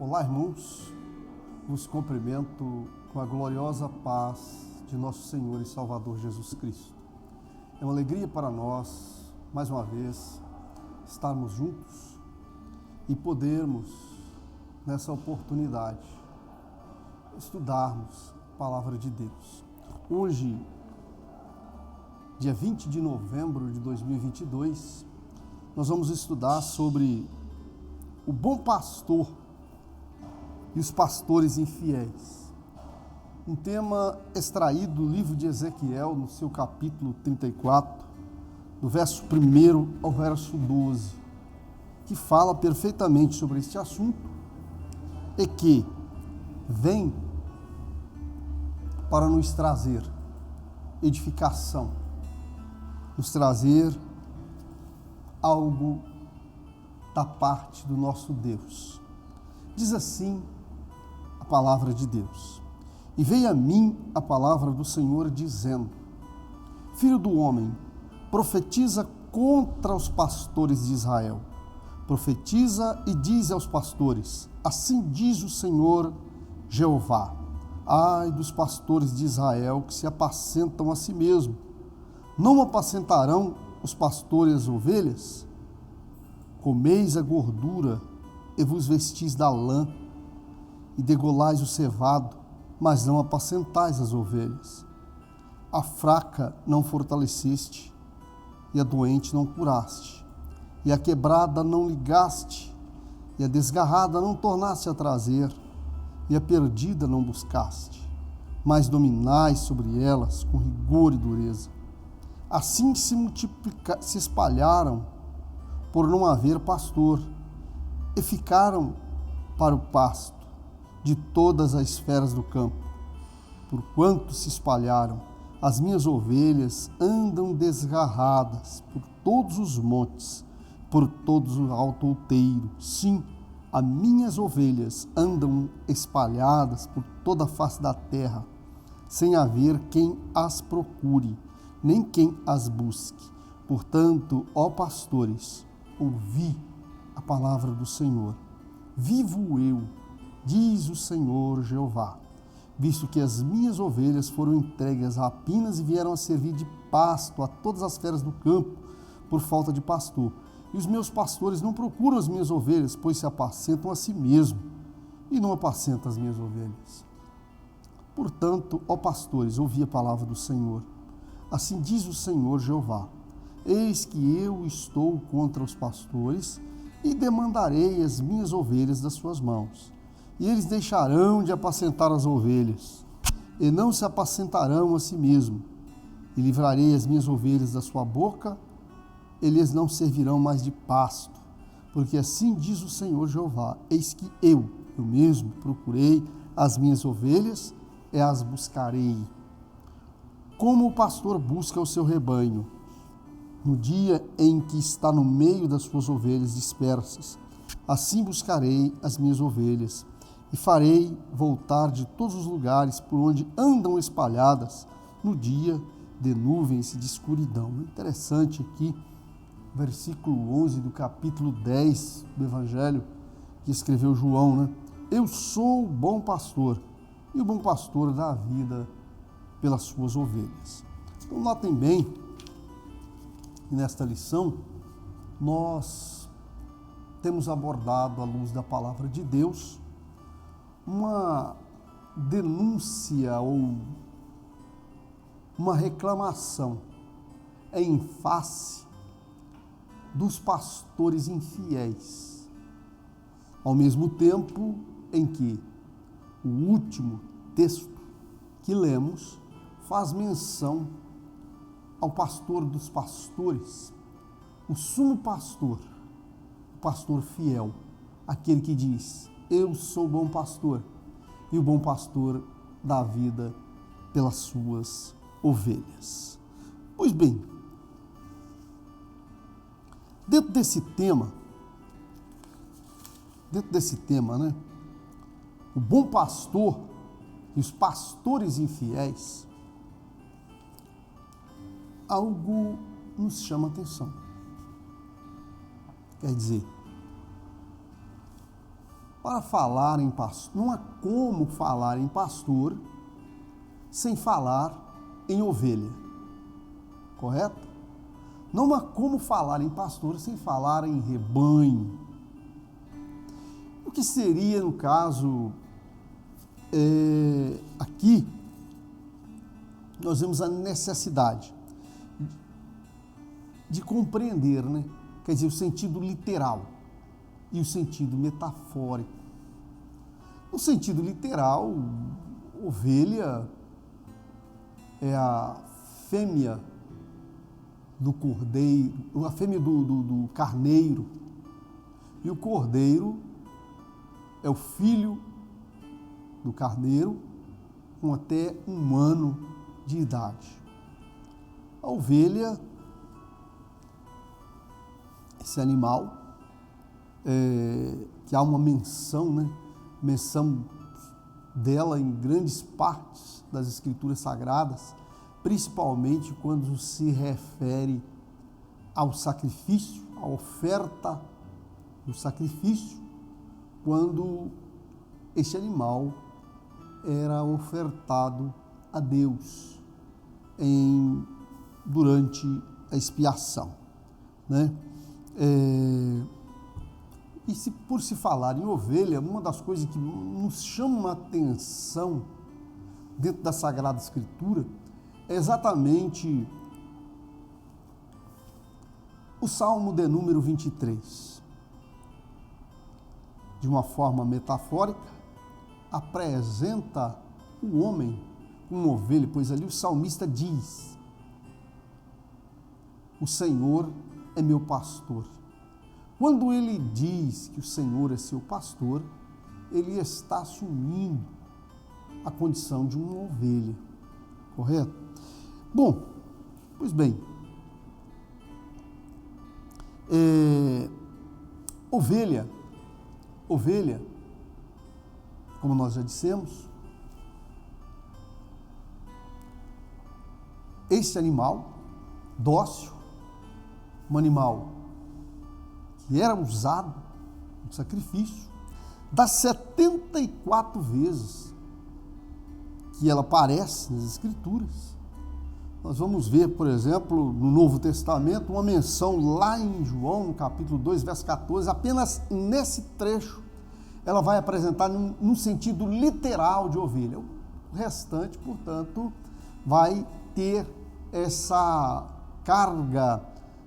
Olá, irmãos, vos cumprimento com a gloriosa paz de nosso Senhor e Salvador Jesus Cristo. É uma alegria para nós, mais uma vez, estarmos juntos e podermos, nessa oportunidade, estudarmos a Palavra de Deus. Hoje, dia 20 de novembro de 2022, nós vamos estudar sobre o bom pastor e os pastores infiéis. Um tema extraído do livro de Ezequiel, no seu capítulo 34, do verso 1 ao verso 12, que fala perfeitamente sobre este assunto e que vem para nos trazer edificação, nos trazer algo da parte do nosso Deus. Diz assim a palavra de Deus: E veio a mim a palavra do Senhor dizendo: Filho do homem, profetiza contra os pastores de Israel. Profetiza e diz aos pastores: Assim diz o Senhor Jeová: Ai dos pastores de Israel que se apacentam a si mesmo. Não apacentarão os pastores as ovelhas? Comeis a gordura e vos vestis da lã, e degolais o cevado, mas não apacentais as ovelhas. A fraca não fortaleceste, e a doente não curaste, e a quebrada não ligaste, e a desgarrada não tornaste a trazer, e a perdida não buscaste, mas dominais sobre elas com rigor e dureza. Assim se espalharam por não haver pastor, e ficaram para o pasto de todas as esferas do campo. Porquanto se espalharam, as minhas ovelhas andam desgarradas por todos os montes, por todos os alto-outeiros. Sim, as minhas ovelhas andam espalhadas por toda a face da terra, sem haver quem as procure, nem quem as busque. Portanto, ó pastores, ouvi a palavra do Senhor. Vivo eu, diz o Senhor Jeová, visto que as minhas ovelhas foram entregues a rapinas e vieram a servir de pasto a todas as feras do campo, por falta de pastor. E os meus pastores não procuram as minhas ovelhas, pois se apacentam a si mesmo, e não apacentam as minhas ovelhas. Portanto, ó pastores, ouvi a palavra do Senhor. Assim diz o Senhor Jeová: Eis que eu estou contra os pastores, e demandarei as minhas ovelhas das suas mãos. E eles deixarão de apacentar as ovelhas, e não se apacentarão a si mesmo. E livrarei as minhas ovelhas da sua boca, eles não servirão mais de pasto. Porque assim diz o Senhor Jeová: Eis que eu mesmo procurei as minhas ovelhas, e as buscarei. Como o pastor busca o seu rebanho, no dia em que está no meio das suas ovelhas dispersas, assim buscarei as minhas ovelhas, e farei voltar de todos os lugares por onde andam espalhadas, no dia de nuvens e de escuridão. Interessante aqui, versículo 11 do capítulo 10 do Evangelho, que escreveu João, né? Eu sou o bom pastor, e o bom pastor dá a vida pelas suas ovelhas. Então, notem bem, e nesta lição, nós temos abordado, à luz da palavra de Deus, uma denúncia ou uma reclamação em face dos pastores infiéis, ao mesmo tempo em que o último texto que lemos faz menção ao pastor dos pastores, o sumo pastor, o pastor fiel, aquele que diz: Eu sou o bom pastor, e o bom pastor dá a vida pelas suas ovelhas. Pois bem, dentro desse tema, né, o bom pastor e os pastores infiéis, algo nos chama a atenção. Quer dizer, para falar em pastor. Não há como falar em pastor sem falar em ovelha. Correto? Não há como falar em pastor sem falar em rebanho. O que seria, no caso, aqui, nós vemos a necessidade de compreender, né? Quer dizer, o sentido literal e o sentido metafórico. No sentido literal, ovelha é a fêmea do cordeiro, a fêmea do carneiro, e o cordeiro é o filho do carneiro com até 1 ano de idade. A ovelha, esse animal, que há uma menção, né? Menção dela em grandes partes das Escrituras Sagradas, principalmente quando se refere ao sacrifício, à oferta do sacrifício, quando este animal era ofertado a Deus durante a expiação, né? Por se falar em ovelha, uma das coisas que nos chama a atenção dentro da Sagrada Escritura é exatamente o Salmo de número 23. De uma forma metafórica, apresenta o homem como ovelha, pois ali o salmista diz: o Senhor é meu pastor. Quando ele diz que o Senhor é seu pastor, ele está assumindo a condição de uma ovelha, correto? Bom, pois bem, ovelha, como nós já dissemos, esse animal dócil, um animal que era usado no sacrifício, das 74 vezes que ela aparece nas Escrituras, nós vamos ver, por exemplo, no Novo Testamento, uma menção lá em João, no capítulo 2, verso 14, apenas nesse trecho, ela vai apresentar num sentido literal de ovelha. O restante, portanto, vai ter essa carga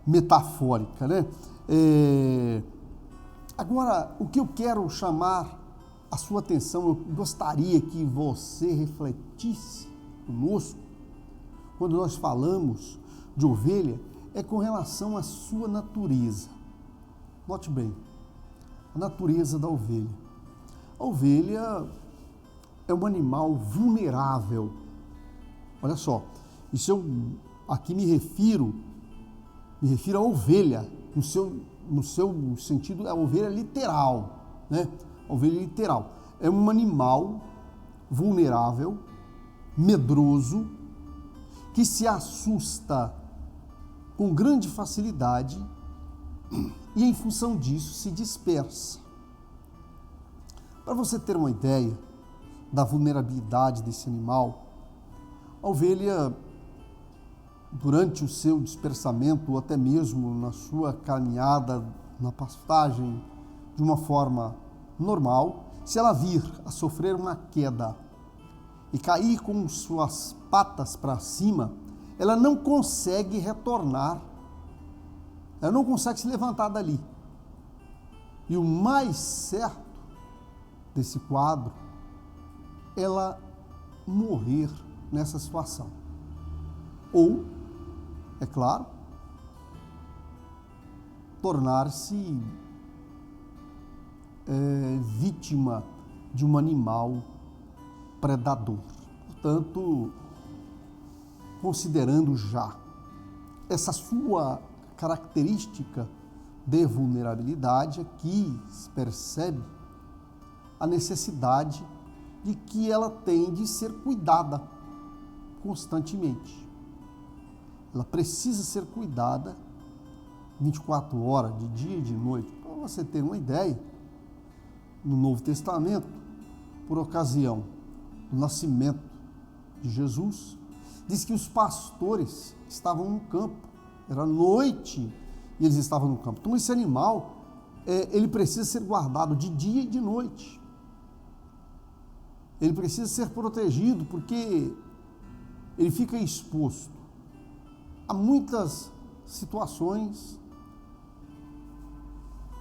metafórica, né? Agora, o que eu quero chamar a sua atenção, eu gostaria que você refletisse conosco, quando nós falamos de ovelha, é com relação à sua natureza. Note bem, a natureza da ovelha. A ovelha é um animal vulnerável. Olha só, isso eu aqui me refiro à ovelha, no seu sentido, a ovelha literal, né? A ovelha literal. É um animal vulnerável, medroso, que se assusta com grande facilidade e, em função disso, se dispersa. Para você ter uma ideia da vulnerabilidade desse animal, a ovelha, durante o seu dispersamento, ou até mesmo na sua caminhada na pastagem de uma forma normal, se ela vir a sofrer uma queda e cair com suas patas para cima, ela não consegue retornar, ela não consegue se levantar dali. E o mais certo desse quadro, ela morrer nessa situação. Ou, é claro, tornar-se vítima de um animal predador. Portanto, considerando já essa sua característica de vulnerabilidade, aqui se percebe a necessidade de que ela tem de ser cuidada constantemente. Ela precisa ser cuidada 24 horas, de dia e de noite. Para você ter uma ideia, no Novo Testamento, por ocasião do nascimento de Jesus, diz que os pastores estavam no campo, era noite e eles estavam no campo. Então esse animal, ele precisa ser guardado de dia e de noite. Ele precisa ser protegido porque ele fica exposto a muitas situações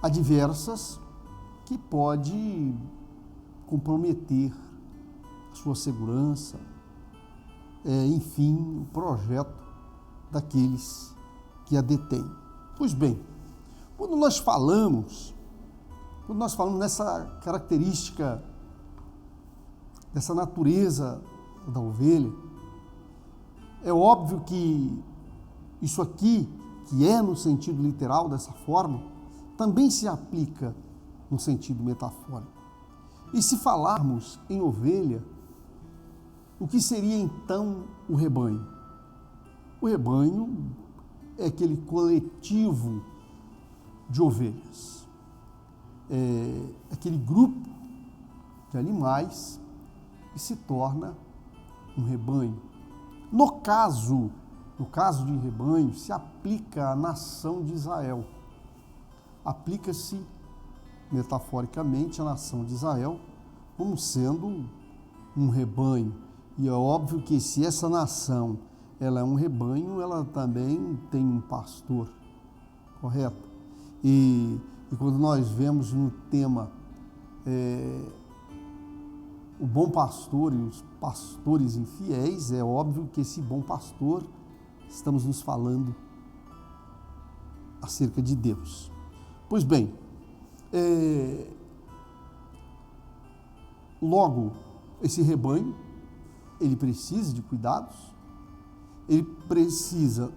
adversas que pode comprometer a sua segurança, enfim, o projeto daqueles que a detêm. Pois bem, quando nós falamos nessa característica, dessa natureza da ovelha, é óbvio que isso aqui, que é no sentido literal dessa forma, também se aplica no sentido metafórico. E se falarmos em ovelha, o que seria então o rebanho? O rebanho é aquele coletivo de ovelhas, é aquele grupo de animais que se torna um rebanho. No caso de rebanho, se aplica à nação de Israel. Aplica-se metaforicamente à nação de Israel como sendo um rebanho. E é óbvio que se essa nação ela é um rebanho, ela também tem um pastor, correto? E quando nós vemos no tema o bom pastor e os pastores infiéis, é óbvio que esse bom pastor, estamos nos falando acerca de Deus. Pois bem, logo, esse rebanho, ele precisa de cuidados, ele precisa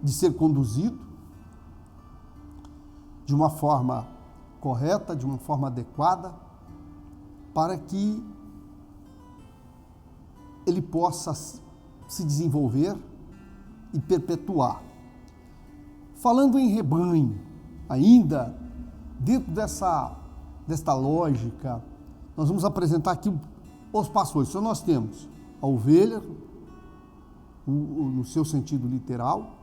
de ser conduzido de uma forma correta, de uma forma adequada, para que ele possa se desenvolver e perpetuar. Falando em rebanho, ainda dentro desta lógica, nós vamos apresentar aqui os pastores. Então nós temos a ovelha, no seu sentido literal,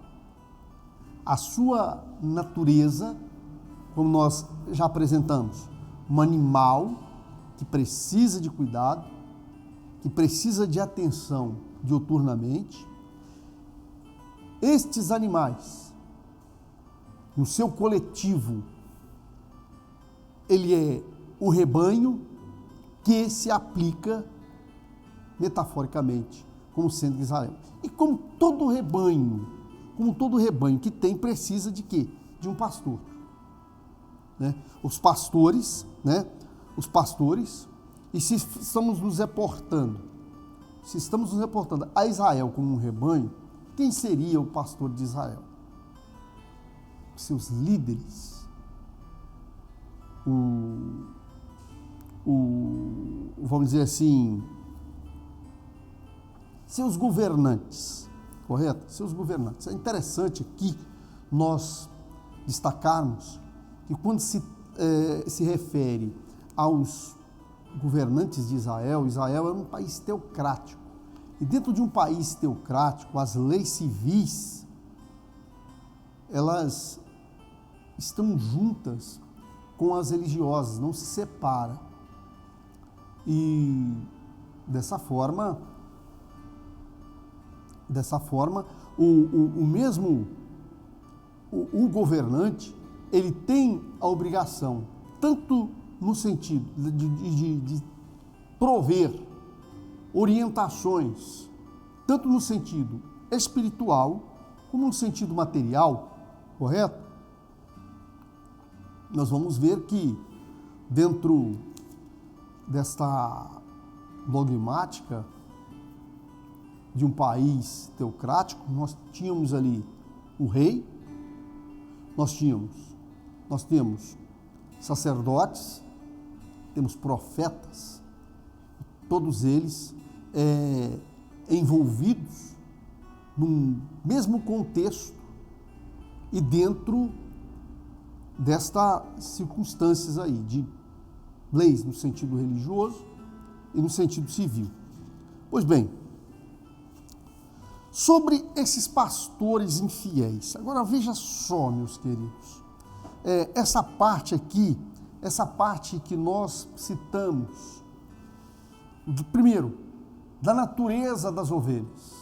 a sua natureza, como nós já apresentamos, um animal que precisa de cuidado, que precisa de atenção diuturnamente. Estes animais, no seu coletivo, ele é o rebanho que se aplica metaforicamente como sendo Israel. E como todo rebanho que tem, precisa de quê? De um pastor. Né? Os pastores, e se estamos nos reportando a Israel como um rebanho, quem seria o pastor de Israel? Seus líderes, vamos dizer assim, seus governantes, correto? Seus governantes. É interessante aqui nós destacarmos que quando se refere aos governantes de Israel, Israel era um país teocrático. E dentro de um país teocrático, as leis civis, elas estão juntas com as religiosas, não se separa. E dessa forma, o governante, ele tem a obrigação, tanto no sentido de prover orientações, tanto no sentido espiritual, como no sentido material, correto? Nós vamos ver que dentro desta dogmática de um país teocrático, nós tínhamos ali o rei, nós temos sacerdotes, temos profetas, todos eles envolvidos num mesmo contexto e dentro destas circunstâncias aí, leis no sentido religioso e no sentido civil. Pois bem, sobre esses pastores infiéis, agora veja só, meus queridos, essa parte aqui, essa parte que nós citamos, primeiro, da natureza das ovelhas.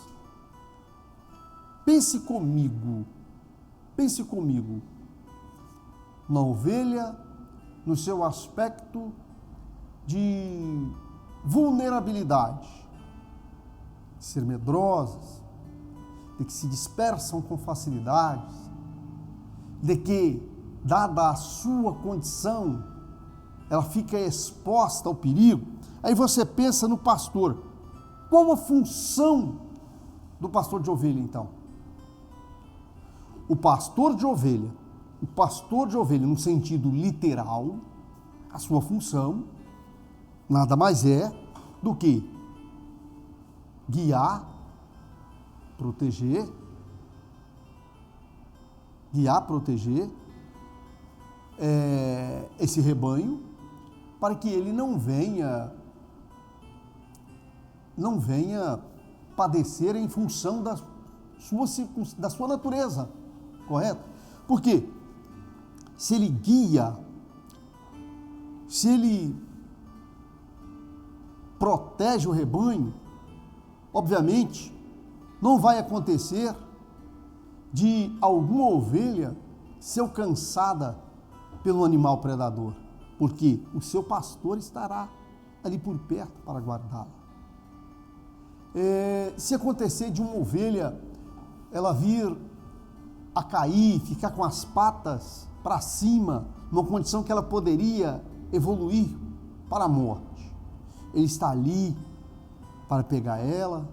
Pense comigo na ovelha, no seu aspecto de vulnerabilidade, de ser medrosas, de que se dispersam com facilidade, de que, dada a sua condição, ela fica exposta ao perigo. Aí você pensa no pastor. Qual a função do pastor de ovelha, então? O pastor de ovelha, no sentido literal, a sua função nada mais é do que guiar, proteger esse rebanho, para que ele não venha padecer em função da sua natureza, correto? Porque se ele guia, se ele protege o rebanho, obviamente não vai acontecer de alguma ovelha ser alcançada pelo animal predador, porque o seu pastor estará ali por perto para guardá-la. Se acontecer de uma ovelha ela vir a cair, ficar com as patas para cima, numa condição que ela poderia evoluir para a morte, ele está ali para pegar ela,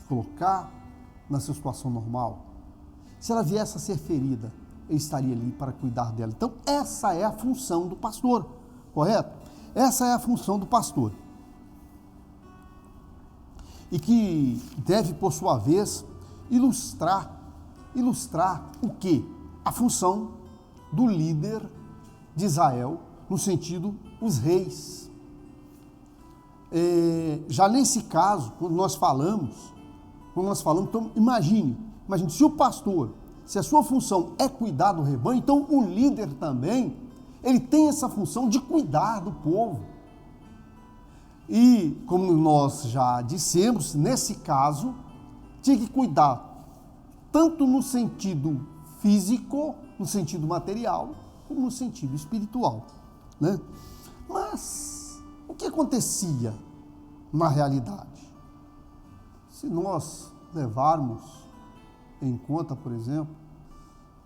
colocar na sua situação normal. Se ela viesse a ser ferida, ele estaria ali para cuidar dela. Então, essa é a função do pastor, correto? Essa é a função do pastor. E que deve, por sua vez, ilustrar o quê? A função do líder de Israel, no sentido, os reis. Já nesse caso, quando nós falamos, então imagine, se o pastor, se a sua função é cuidar do rebanho, então o líder também, ele tem essa função de cuidar do povo. E, como nós já dissemos, nesse caso, tinha que cuidar tanto no sentido físico, no sentido material, como no sentido espiritual, né? Mas o que acontecia na realidade? Se nós levarmos em conta, por exemplo,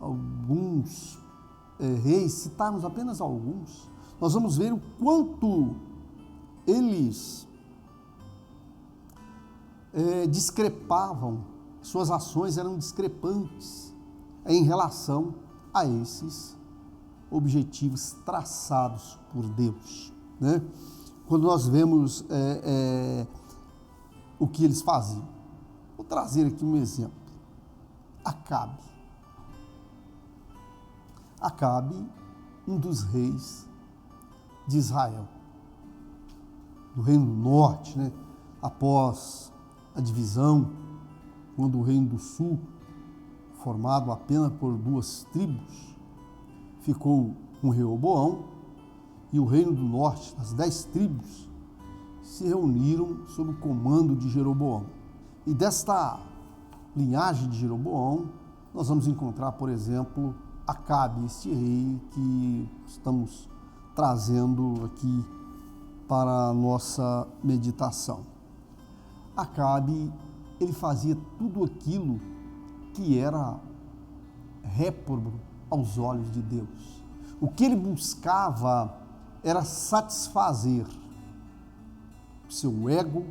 alguns reis, citarmos apenas alguns, nós vamos ver o quanto eles discrepavam, suas ações eram discrepantes em relação a esses objetivos traçados por Deus, né? Quando nós vemos o que eles faziam. Vou trazer aqui um exemplo. Acabe, um dos reis de Israel, do Reino do Norte, né? Após a divisão, quando o Reino do Sul, formado apenas por 2 tribos, ficou com Reoboão, e o Reino do Norte, as 10 tribos, se reuniram sob o comando de Jeroboão. E desta linhagem de Jeroboão, nós vamos encontrar, por exemplo, Acabe, este rei que estamos trazendo aqui para a nossa meditação. Acabe, ele fazia tudo aquilo que era réprobo aos olhos de Deus. O que ele buscava era satisfazer o seu ego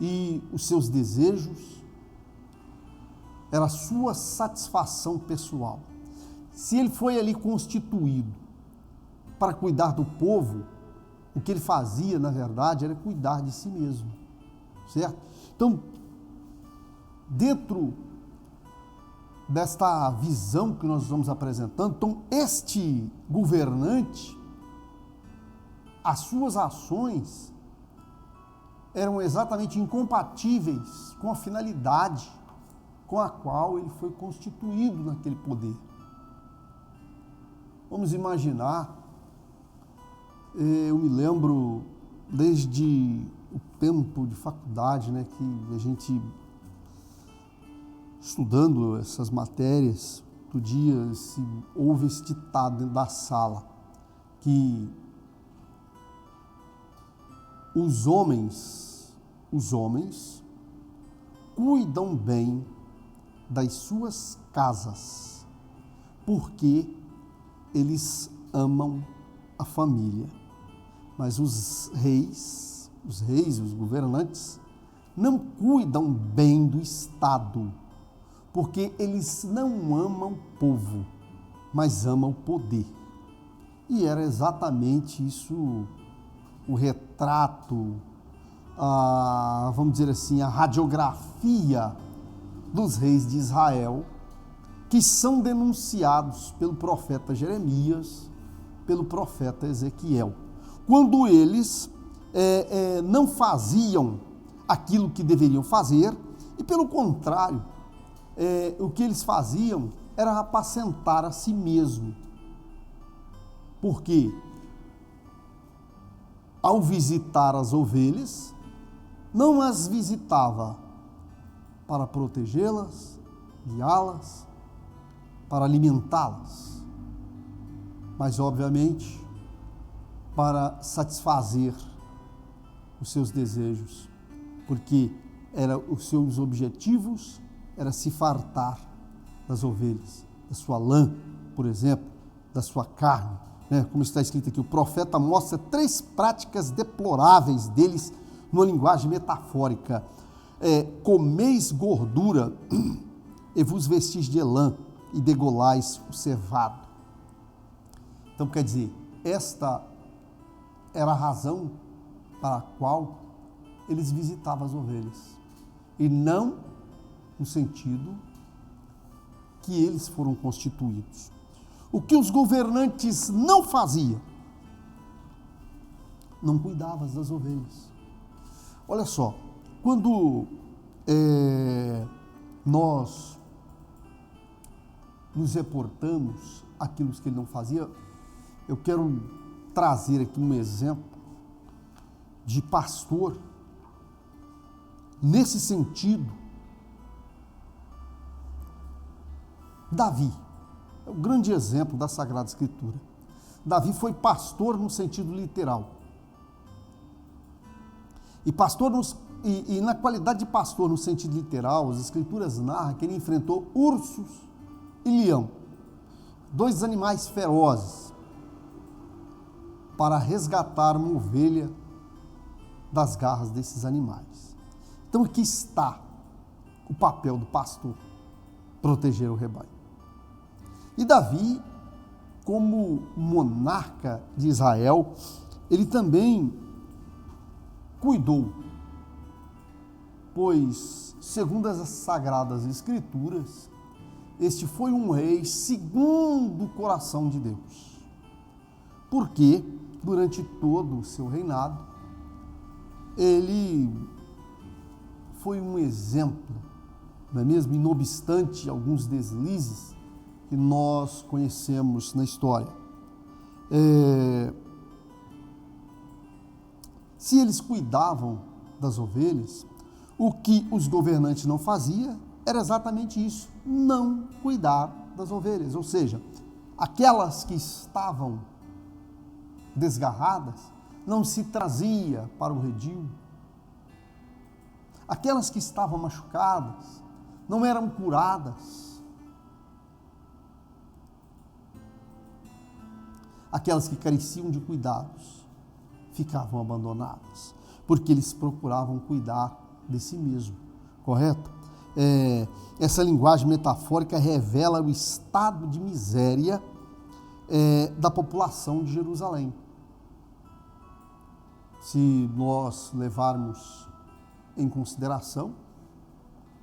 e os seus desejos, era a sua satisfação pessoal. Se ele foi ali constituído para cuidar do povo, o que ele fazia, na verdade, era cuidar de si mesmo, certo? Então, dentro desta visão que nós vamos apresentando, então, este governante, as suas ações eram exatamente incompatíveis com a finalidade com a qual ele foi constituído naquele poder. Vamos imaginar, eu me lembro desde o tempo de faculdade, né, que a gente, estudando essas matérias, do dia, houve esse ditado dentro da sala, que os homens cuidam bem das suas casas, porque eles amam a família. Mas os reis, os governantes, não cuidam bem do Estado, porque eles não amam o povo, mas amam o poder. E era exatamente isso o retrato, vamos dizer assim, a radiografia dos reis de Israel, que são denunciados pelo profeta Jeremias, pelo profeta Ezequiel, quando eles não faziam aquilo que deveriam fazer, e pelo contrário, o que eles faziam era apacentar a si mesmo. Porque ao visitar as ovelhas, não as visitava para protegê-las, guiá-las, para alimentá-las, mas obviamente para satisfazer os seus desejos, porque os seus objetivos era se fartar das ovelhas, da sua lã, por exemplo, da sua carne, né? Como está escrito aqui, o profeta mostra 3 práticas deploráveis deles numa linguagem metafórica. Comeis gordura e vos vestis de lã e degolais o cevado. Então, quer dizer, esta era a razão para a qual eles visitavam as ovelhas, e não no sentido que eles foram constituídos. O que os governantes não faziam? Não cuidavam das ovelhas. Olha só, quando nós nos reportamos aquilo que ele não fazia, eu quero trazer aqui um exemplo de pastor nesse sentido. Davi é um grande exemplo da Sagrada Escritura. Davi foi pastor no sentido literal. E pastor e na qualidade de pastor no sentido literal, as Escrituras narram que ele enfrentou ursos e leão, 2 animais ferozes, para resgatar uma ovelha das garras desses animais. Então aqui está o papel do pastor, proteger o rebanho. E Davi, como monarca de Israel, ele também cuidou, pois, segundo as Sagradas Escrituras, este foi um rei segundo o coração de Deus, porque durante todo o seu reinado, ele foi um exemplo, não é mesmo? E não obstante alguns deslizes que nós conhecemos na história. Se eles cuidavam das ovelhas, o que os governantes não faziam era exatamente isso, não cuidar das ovelhas, ou seja, aquelas que estavam desgarradas não se trazia para o redil, aquelas que estavam machucadas não eram curadas, aquelas que careciam de cuidados ficavam abandonadas, porque eles procuravam cuidar de si mesmo, correto? Essa linguagem metafórica revela o estado de miséria da população de Jerusalém. Se nós levarmos em consideração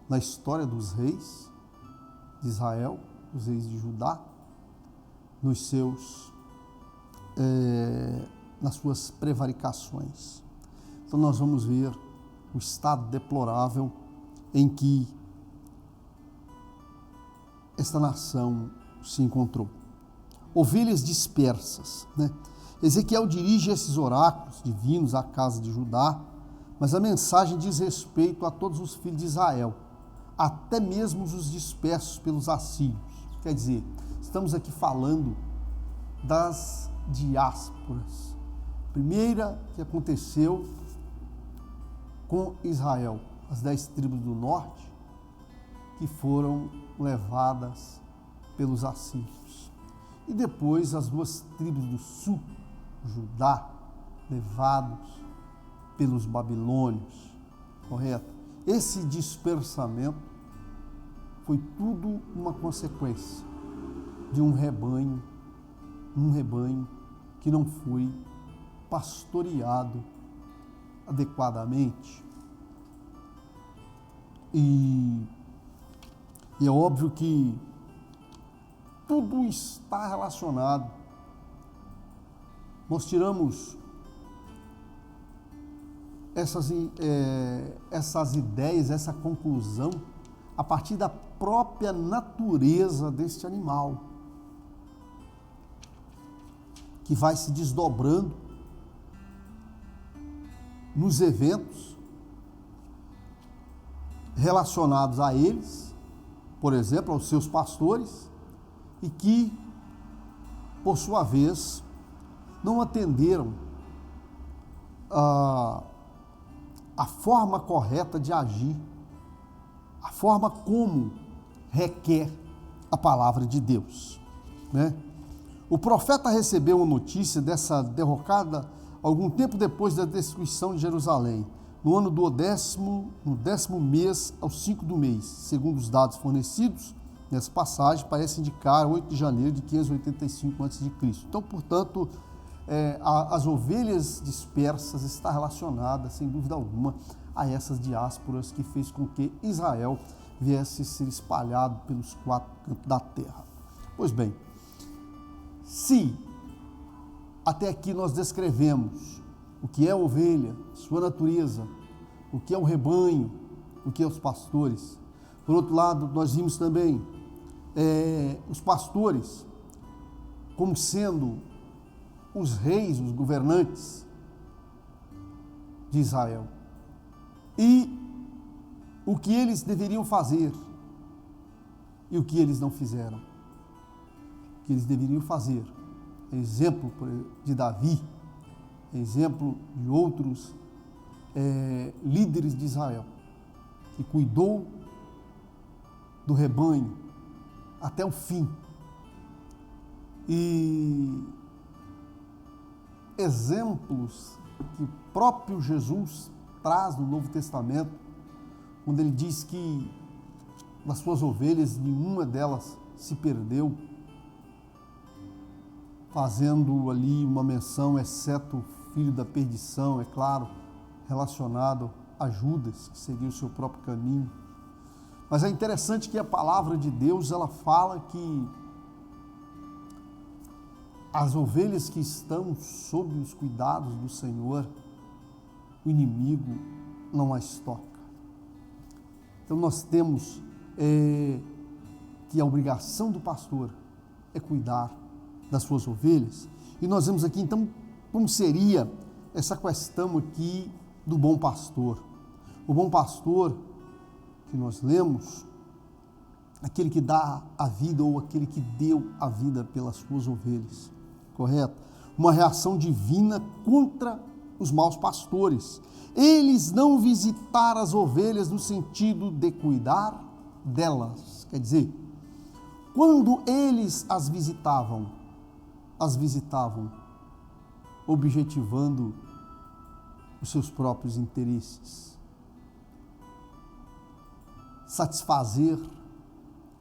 na história dos reis de Israel, os reis de Judá, nos seus nas suas prevaricações. Então nós vamos ver o estado deplorável em que esta nação se encontrou. Ovelhas dispersas, né? Ezequiel dirige esses oráculos divinos à casa de Judá, mas a mensagem diz respeito a todos os filhos de Israel, até mesmo os dispersos pelos assírios. Quer dizer, estamos aqui falando das diásporas. Primeira que aconteceu com Israel, as 10 tribos do norte, que foram levadas pelos assírios. E depois as 2 tribos do sul, Judá, levados pelos babilônios, correto? Esse dispersamento foi tudo uma consequência de um rebanho que não foi pastoreado adequadamente. E é óbvio que tudo está relacionado. Nós tiramos essas ideias, essa conclusão, a partir da própria natureza deste animal, que vai se desdobrando nos eventos relacionados a eles, por exemplo, aos seus pastores, e que, por sua vez, não atenderam a forma correta de agir, a forma como requer a palavra de Deus, né? O profeta recebeu a notícia dessa derrocada algum tempo depois da destruição de Jerusalém, no ano do no 10º mês, aos 5 do mês, segundo os dados fornecidos nessa passagem, parece indicar 8 de janeiro de 585 a.C. Então, portanto, as ovelhas dispersas está relacionada, sem dúvida alguma, a essas diásporas que fez com que Israel viesse a ser espalhado pelos 4 cantos da terra. Pois bem, se até aqui nós descrevemos o que é a ovelha, sua natureza, o que é o rebanho, o que é os pastores. Por outro lado, nós vimos também os pastores como sendo os reis, os governantes de Israel. E o que eles deveriam fazer e o que eles não fizeram. O que eles deveriam fazer. Exemplo de Davi, exemplo de outros líderes de Israel, que cuidou do rebanho até o fim. E exemplos que o próprio Jesus traz no Novo Testamento, quando ele diz que das suas ovelhas nenhuma delas se perdeu, fazendo ali uma menção, exceto o filho da perdição, é claro, relacionado a Judas, que seguiu o seu próprio caminho. Mas é interessante que a palavra de Deus, ela fala que as ovelhas que estão sob os cuidados do Senhor, o inimigo não as toca. Então nós temos que a obrigação do pastor é cuidar das suas ovelhas. E nós vemos aqui então como seria essa questão aqui do bom pastor. O bom pastor que nós lemos, aquele que dá a vida ou aquele que deu a vida pelas suas ovelhas, correto? Uma reação divina contra os maus pastores. Eles não visitaram as ovelhas no sentido de cuidar delas. Quer dizer, quando eles as visitavam objetivando os seus próprios interesses, satisfazer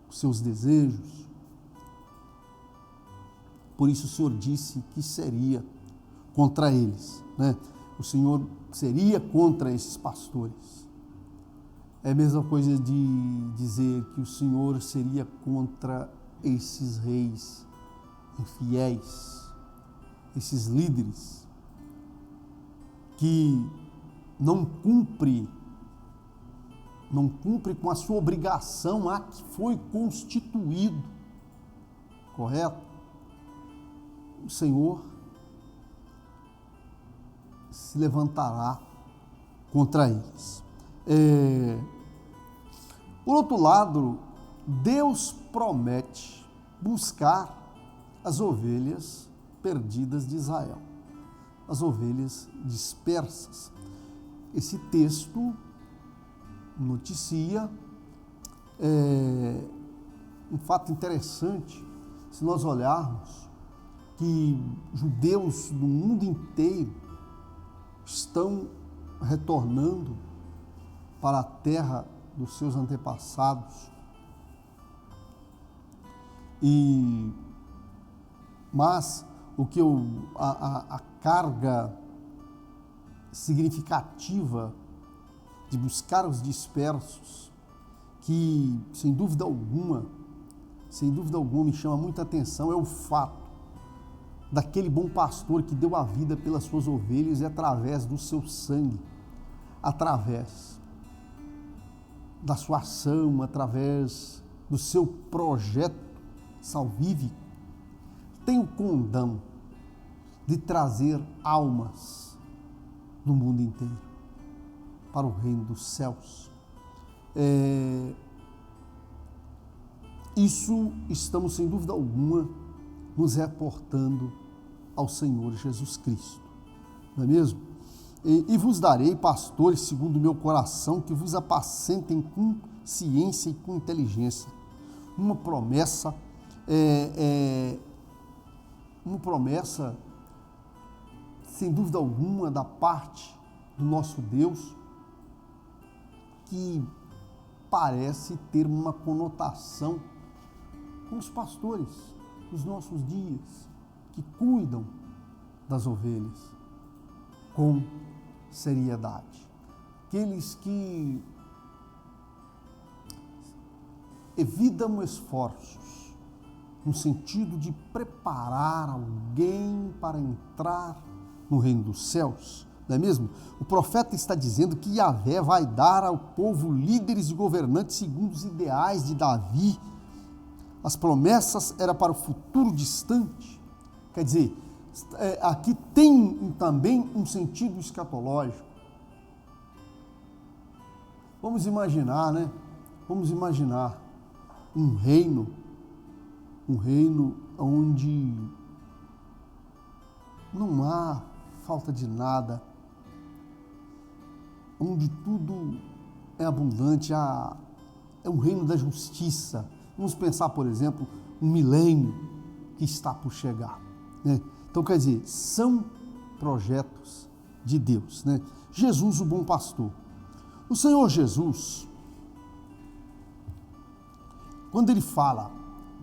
os seus desejos. Por isso o Senhor disse que seria contra eles, né? O Senhor seria contra esses pastores. É a mesma coisa de dizer que o Senhor seria contra esses reis infiéis, esses líderes que não cumpre com a sua obrigação a que foi constituído, correto? O Senhor se levantará contra eles. Por outro lado, Deus promete buscar as ovelhas perdidas de Israel, as ovelhas dispersas. Esse texto noticia um fato interessante, se nós olharmos que judeus do mundo inteiro estão retornando para a terra dos seus antepassados. Mas a carga significativa de buscar os dispersos, que sem dúvida alguma me chama muita atenção, é o fato daquele bom pastor que deu a vida pelas suas ovelhas e através do seu sangue, através da sua ação, através do seu projeto salvífico, tem o condão de trazer almas do mundo inteiro para o reino dos céus. Isso estamos, sem dúvida alguma, nos reportando ao Senhor Jesus Cristo, não é mesmo? E vos darei pastores segundo o meu coração, que vos apacentem com ciência e com inteligência. Uma promessa, sem dúvida alguma, da parte do nosso Deus, que parece ter uma conotação com os pastores dos nossos dias, que cuidam das ovelhas com seriedade. Aqueles que evitam esforços no sentido de preparar alguém para entrar no reino dos céus, não é mesmo? O profeta está dizendo que Yahvé vai dar ao povo líderes e governantes segundo os ideais de Davi. As promessas eram para o futuro distante. Quer dizer, aqui tem também um sentido escatológico. Vamos imaginar, né? Vamos imaginar um reino onde não há falta de nada, onde tudo é abundante, é um reino da justiça. Vamos pensar, por exemplo, um milênio que está por chegar, né? Então, quer dizer, são projetos de Deus, né? Jesus, o bom pastor. O Senhor Jesus, quando ele fala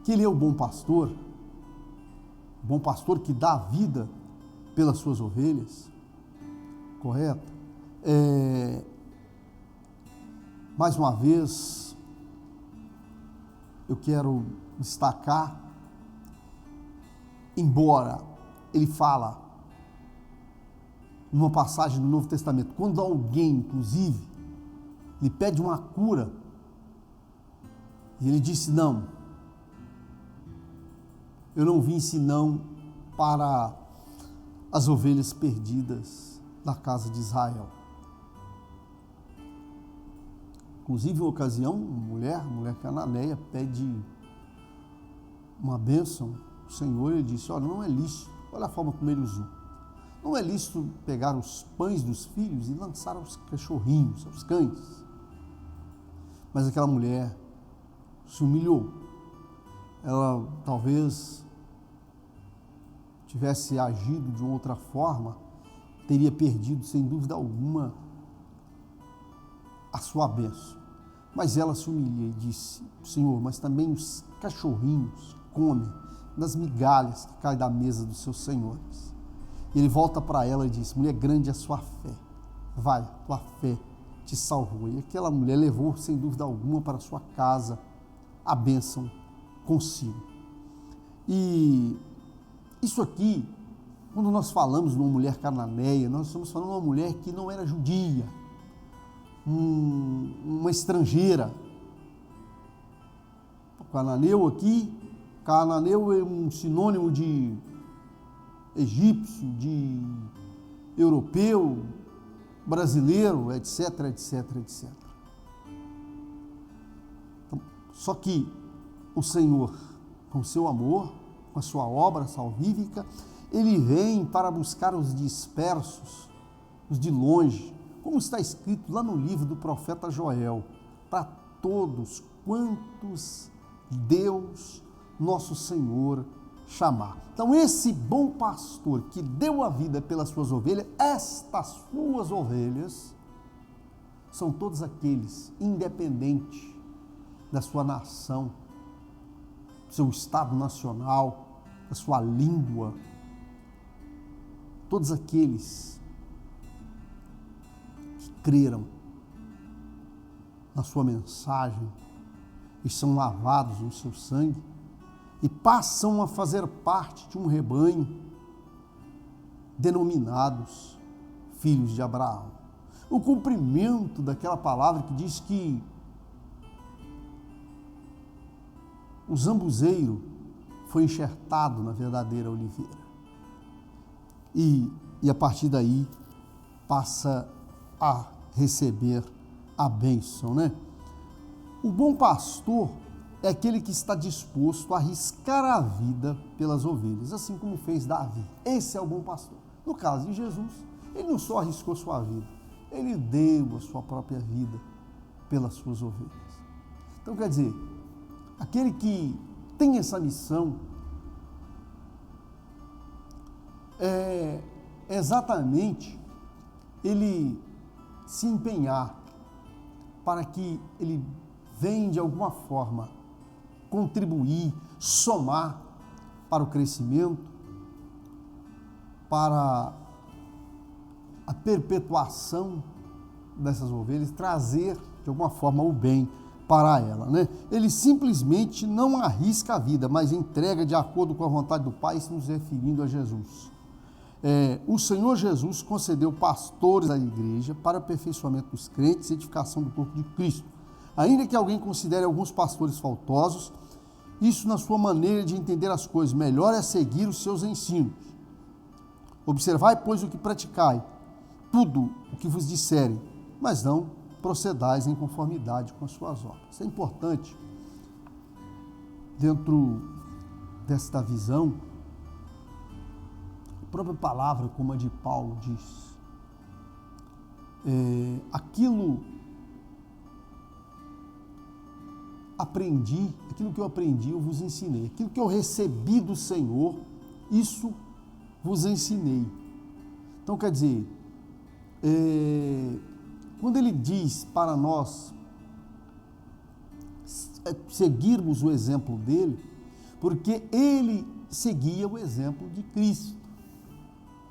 que ele é o bom pastor que dá a vida pelas suas ovelhas, correto? Mais uma vez, eu quero destacar, embora ele fala numa passagem do Novo Testamento, quando alguém, inclusive, lhe pede uma cura, e ele disse: não, eu não vim senão para as ovelhas perdidas da casa de Israel. Inclusive, em uma ocasião, mulher cananeia pede uma bênção ao Senhor, e ele disse: olha, não é lícito, olha a forma como ele usou, não é lícito pegar os pães dos filhos e lançar aos cachorrinhos, aos cães. Mas aquela mulher se humilhou. Ela talvez tivesse agido de outra forma, teria perdido, sem dúvida alguma, a sua bênção. Mas ela se humilhou e disse: Senhor, mas também os cachorrinhos comem das migalhas que caem da mesa dos seus senhores. E ele volta para ela e diz: mulher, grande é a sua fé, vai, tua fé te salvou. E aquela mulher levou, sem dúvida alguma, para a sua casa a bênção consigo. E isso aqui, Quando nós falamos de uma mulher cananeia, nós estamos falando de uma mulher que não era judia, uma estrangeira. O cananeu aqui, cananeu é um sinônimo de egípcio, de europeu, brasileiro, etc, etc, etc. Então, só que o Senhor, com o seu amor, com a sua obra salvífica, Ele vem para buscar os dispersos, os de longe, como está escrito lá no livro do profeta Joel, para todos quantos Deus, nosso Senhor, chamar. Então, esse bom pastor que deu a vida pelas suas ovelhas, estas suas ovelhas, são todos aqueles, independente da sua nação, do seu estado nacional, da sua língua, todos aqueles que creram na sua mensagem e são lavados no seu sangue e passam a fazer parte de um rebanho denominados filhos de Abraão. O cumprimento daquela palavra que diz que o zambuzeiro foi enxertado na verdadeira oliveira. E a partir daí passa a receber a bênção, né? O bom pastor é aquele que está disposto a arriscar a vida pelas ovelhas, assim como fez Davi. Esse é o bom pastor. No caso de Jesus, ele não só arriscou sua vida, ele deu a sua própria vida pelas suas ovelhas. Então, quer dizer, aquele que tem essa missão é exatamente ele se empenhar para que ele venha de alguma forma contribuir, somar para o crescimento, para a perpetuação dessas ovelhas, trazer de alguma forma o bem para ela, né? Ele simplesmente não arrisca a vida, mas entrega de acordo com a vontade do Pai, se nos referindo a Jesus. O Senhor Jesus concedeu pastores à igreja para aperfeiçoamento dos crentes e edificação do corpo de Cristo. Ainda que alguém considere alguns pastores faltosos, isso na sua maneira de entender as coisas, melhor é seguir os seus ensinos. Observai, pois, o que praticai, tudo o que vos disserem, mas não procedais em conformidade com as suas obras. É importante, dentro desta visão, a própria palavra, como a de Paulo diz, aquilo que eu aprendi, eu vos ensinei. Aquilo que eu recebi do Senhor, isso vos ensinei. Então, quer dizer, quando ele diz para nós seguirmos o exemplo dele, porque ele seguia o exemplo de Cristo,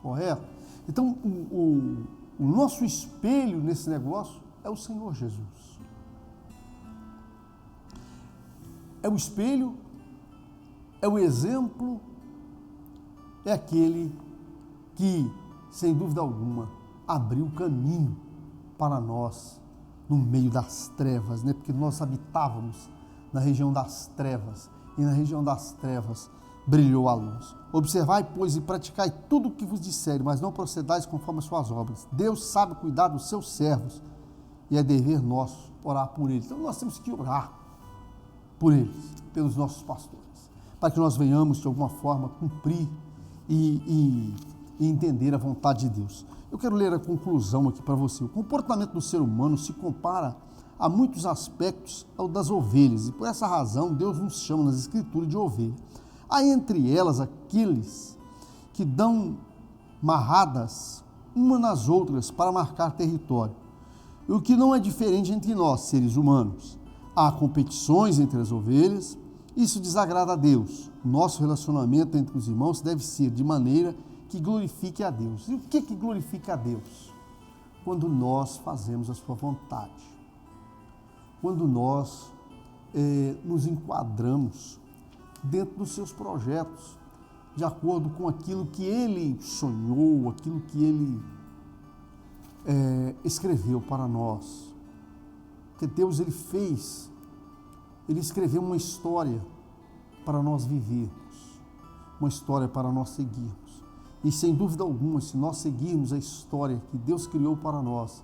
correto? Então, o nosso espelho nesse negócio é o Senhor Jesus. É o espelho, é o exemplo, é aquele que, sem dúvida alguma, abriu o caminho para nós no meio das trevas, né? Porque nós habitávamos na região das trevas, e na região das trevas brilhou a luz. Observai, pois, e praticai tudo o que vos disserem, mas não procedais conforme as suas obras. Deus sabe cuidar dos seus servos, e é dever nosso orar por eles. Então nós temos que orar por eles, pelos nossos pastores, para que nós venhamos de alguma forma cumprir e entender a vontade de Deus. Eu quero ler a conclusão aqui para você. O comportamento do ser humano se compara a muitos aspectos ao das ovelhas, e por essa razão Deus nos chama nas Escrituras de ovelha. Há entre elas aqueles que dão marradas umas nas outras para marcar território, e o que não é diferente entre nós, seres humanos. Há competições entre as ovelhas, isso desagrada a Deus. O nosso relacionamento entre os irmãos deve ser de maneira que glorifique a Deus. E o que glorifica a Deus? Quando nós fazemos a sua vontade, quando nós nos enquadramos dentro dos seus projetos, de acordo com aquilo que ele sonhou, aquilo que ele escreveu para nós. Porque Deus, ele escreveu uma história para nós vivermos, uma história para nós seguirmos. E sem dúvida alguma, se nós seguirmos a história que Deus criou para nós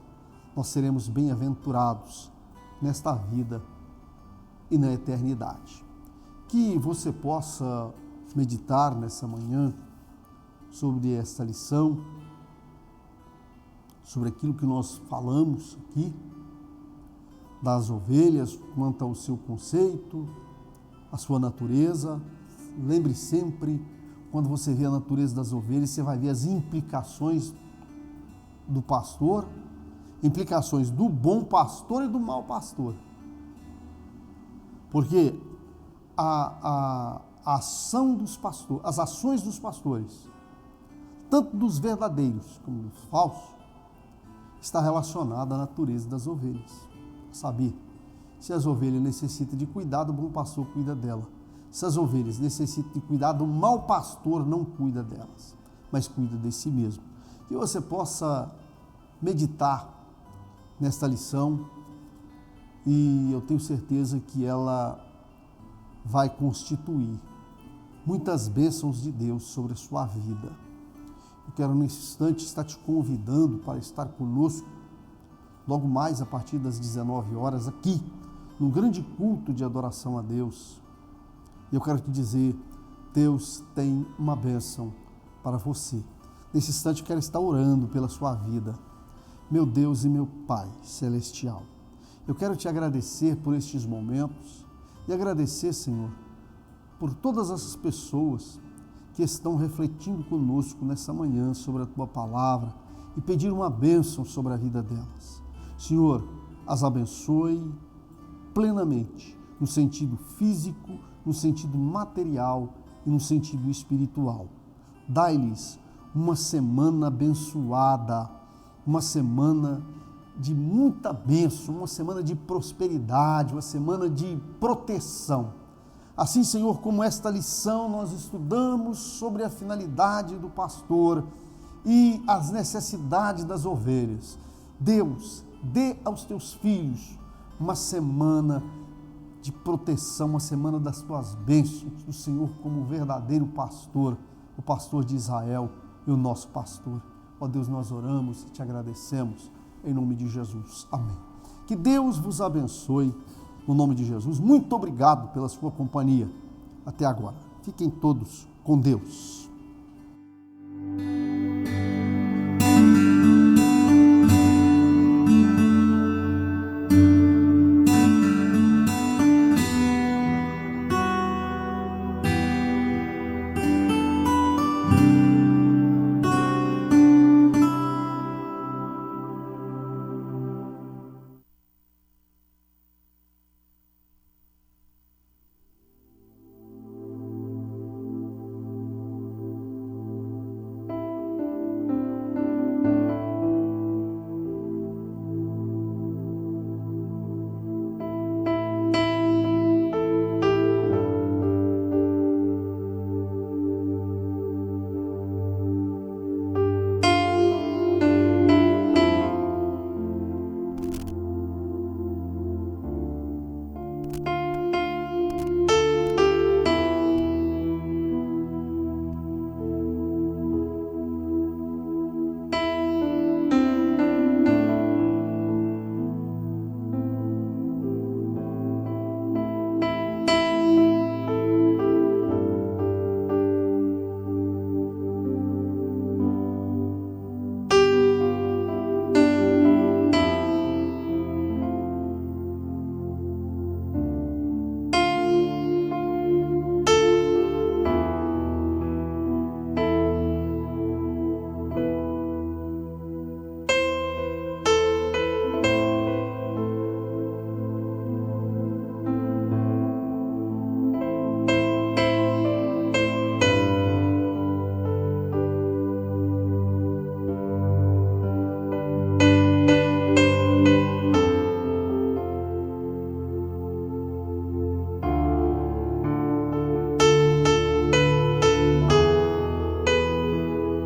seremos bem-aventurados nesta vida e na eternidade. Que você possa meditar nessa manhã sobre esta lição, sobre aquilo que nós falamos aqui, das ovelhas, quanto ao seu conceito, a sua natureza. Lembre sempre, quando você vê a natureza das ovelhas, você vai ver as implicações do pastor, implicações do bom pastor e do mau pastor. Porque a ação dos pastores, as ações dos pastores, tanto dos verdadeiros como dos falsos, está relacionada à natureza das ovelhas. Saber, se as ovelhas necessitam de cuidado, o bom pastor cuida dela. Se as ovelhas necessitam de cuidado, o mau pastor não cuida delas, mas cuida de si mesmo. Que você possa meditar nesta lição e eu tenho certeza que ela vai constituir muitas bênçãos de Deus sobre a sua vida. Eu quero nesse instante estar te convidando para estar conosco logo mais a partir das 19 horas aqui, num grande culto de adoração a Deus. E eu quero te dizer, Deus tem uma bênção para você. Nesse instante eu quero estar orando pela sua vida. Meu Deus e meu Pai celestial, eu quero te agradecer por estes momentos e agradecer, Senhor, por todas essas pessoas que estão refletindo conosco nessa manhã sobre a Tua Palavra e pedir uma bênção sobre a vida delas. Senhor, as abençoe plenamente, no sentido físico, no sentido material e no sentido espiritual. Dai-lhes uma semana abençoada, uma semana de muita bênção, uma semana de prosperidade, uma semana de proteção. Assim, Senhor, como esta lição nós estudamos sobre a finalidade do pastor e as necessidades das ovelhas. Deus, dê aos teus filhos uma semana de proteção, uma semana das tuas bênçãos, do Senhor como o verdadeiro pastor, o pastor de Israel e o nosso pastor. Ó Deus, nós oramos e te agradecemos em nome de Jesus. Amém. Que Deus vos abençoe no nome de Jesus. Muito obrigado pela sua companhia até agora. Fiquem todos com Deus.